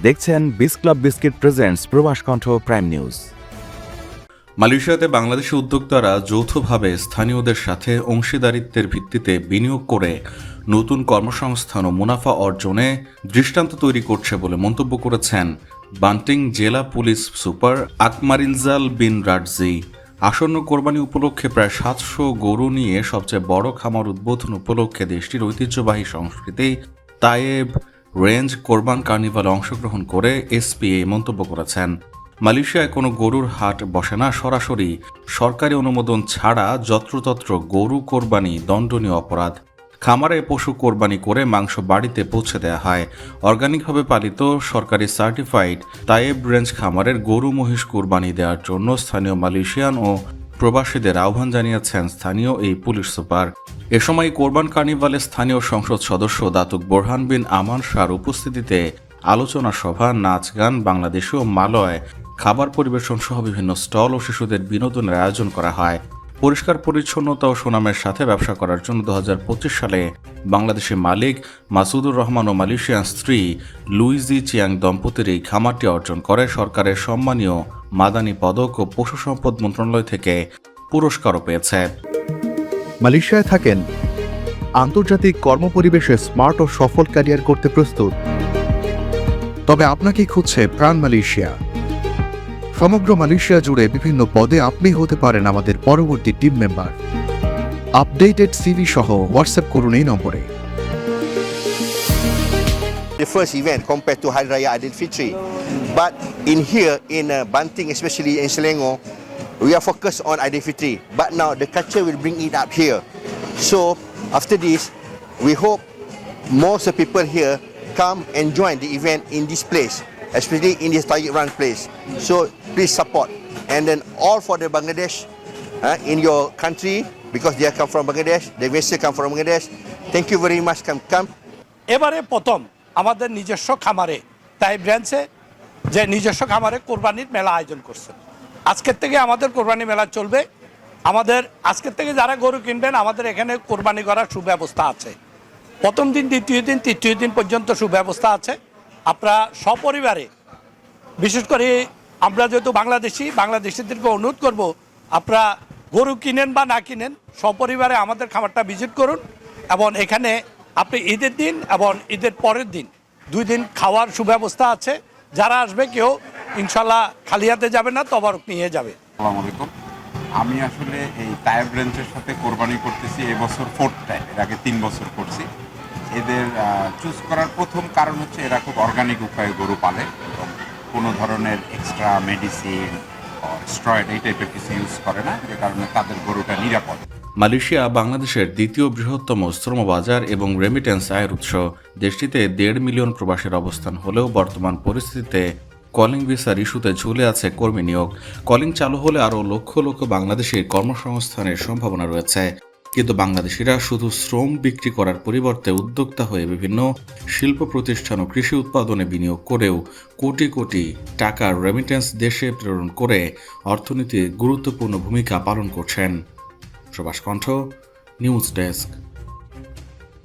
দেখছেন বিস club biscuit presents প্রবাস কণ্ঠ প্রাইম নিউজ। মালয়েশিয়াতে বাংলাদেশি উদ্যোক্তারা যৌথভাবে স্থানীয়দের সাথে অংশীদারিত্বের ভিত্তিতে বিনিয়োগ করে নতুন কর্মসংস্থান ও মুনাফা অর্জনে দৃষ্টান্ত তৈরি করছে বলে মন্তব্য করেছেন বান্টিং জেলা পুলিশ সুপার আকমারিনজাল বিন রাডজি। আসন্ন কোরবানি উপলক্ষে প্রায় 700 গরু নিয়ে সবচেয়ে বড় খামার উদ্বোধন উপলক্ষে দেশটির ঐতিহ্যবাহী সংস্কৃতি তায়েব রেঞ্জ কোরবান কার্নিভালে অংশগ্রহণ করে এসপি এই মন্তব্য করেছেন। মালয়েশিয়ায় কোনো গরুর হাট বসে না, সরাসরি সরকারি অনুমোদন ছাড়া যত্রতত্র গরু কোরবানি দণ্ডনীয় অপরাধ। খামারে পশু কোরবানি করে মাংস বাড়িতে পৌঁছে দেওয়া হয়। অর্গানিকভাবে পালিত সরকারি সার্টিফাইড তায়েব রেঞ্জ খামারের গরু মহিষ কোরবানি দেওয়ার জন্য স্থানীয় মালয়েশিয়ান ও প্রবাসীদের আহ্বান জানিয়েছেন স্থানীয় এই পুলিশ সুপার। এ সময় কোরবান কার্নিভালে স্থানীয় সংসদ সদস্য দাতুক বোরহান বিন আমান শাহর উপস্থিতিতে আলোচনা সভা, নাচ গান, বাংলাদেশি ও মালয় খাবার পরিবেশন সহ বিভিন্ন স্টল ও শিশুদের বিনোদনের আয়োজন করা হয়। পরিষ্কার পরিচ্ছন্নতা ও সুনামের সাথে ব্যবসা করার জন্য 2025 সালে বাংলাদেশি মালিক মাসুদুর রহমান ও মালয়েশিয়ান স্ত্রী লুইজি চিয়াং দম্পতির এই খামারটি অর্জন করে সরকারের সম্মানীয় মাদানী পদক ও পশু সম্পদ মন্ত্রণালয় থেকে পুরস্কারও পেয়েছে। মালয়েশিয়ায় থাকেন, আন্তর্জাতিক কর্মপরিবেশে স্মার্ট ও সফল ক্যারিয়ার করতে প্রস্তুত, তবে আপনাকে খুঁজছে প্রাণ মালয়েশিয়া। সমগ্র মালয়েশিয়া জুড়ে বিভিন্ন পদে আপনি হতে পারেন আমাদের পরবর্তী টিম মেম্বার। আপডেটেড সিভি সহ হোয়াটসঅ্যাপ করুন এই নম্বরে। The first event compared to Hari Raya Aidilfitri, but in here in Banting, especially in Selangor, we are focused on Aidilfitri. But now the culture will bring it up here. So after this, we hope most of the people here come and join the event in this place, especially in this Tayyip Run place. So please support. And then all for the Bangladesh in your country, because they come from Bangladesh, the Western come from Bangladesh. Thank you very much. Come. এবারে প্রথম আমাদের নিজস্ব খামারে তাই ব্রাঞ্চে যে নিজস্ব খামারে কোরবানির মেলা আয়োজন করছে। আজকের থেকে আমাদের কোরবানি মেলা চলবে। আমাদের আজকের থেকে যারা গরু কিনবেন আমাদের এখানে কোরবানি করার সুব্যবস্থা আছে। প্রথম দিন, দ্বিতীয় দিন, তৃতীয় দিন পর্যন্ত সুব্যবস্থা আছে। আপনারা সপরিবারে, বিশেষ করে আমরা যেহেতু বাংলাদেশিদেরকে অনুরোধ করব, আপনারা গরু কিনেন বা না কিনেন সপরিবারে আমাদের খামারটা ভিজিট করুন। এবং এখানে আপনি ঈদের দিন এবং ঈদের পরের দিন 2 দিন খাওয়ার সুব্যবস্থা আছে। যারা আসবে কেউ ইনশাল্লাহ খালি হাতে যাবে না, তবারক নিয়ে যাবে। আসসালামু আলাইকুম। আমি আসলে এই তায়েব রেঞ্জের সাথে কোরবানি করতেছি এবছর 4th টাইম। এর আগে 3 বছর করছি। এদের চুজ করার প্রথম কারণ হচ্ছে এরা খুব অর্গানিক উপায়ে গরু পালে এবং কোনো ধরনের এক্সট্রা মেডিসিন স্টেরয়েড এই টাইপের কিছু ইউজ করে না, যে কারণে তাদের গরুটা নিরাপদ। মালয়েশিয়া বাংলাদেশের দ্বিতীয় বৃহত্তম শ্রমবাজার এবং রেমিটেন্স আয়ের উৎস। দেশটিতে 1.5 মিলিয়ন প্রবাসীর অবস্থান হলেও বর্তমান পরিস্থিতিতে কলিং ভিসার ইস্যুতে ঝুলে আছে কর্মী নিয়োগ। কলিং চালু হলে আরও লক্ষ লক্ষ বাংলাদেশের কর্মসংস্থানের সম্ভাবনা রয়েছে। কিন্তু বাংলাদেশিরা শুধু শ্রম বিক্রি করার পরিবর্তে উদ্যোক্তা হয়ে বিভিন্ন শিল্প প্রতিষ্ঠান ও কৃষি উৎপাদনে বিনিয়োগ করেও কোটি কোটি টাকার রেমিটেন্স দেশে প্রেরণ করে অর্থনীতির গুরুত্বপূর্ণ ভূমিকা পালন করছেন। প্রবাস কণ্ঠ নিউজ ডেস্ক।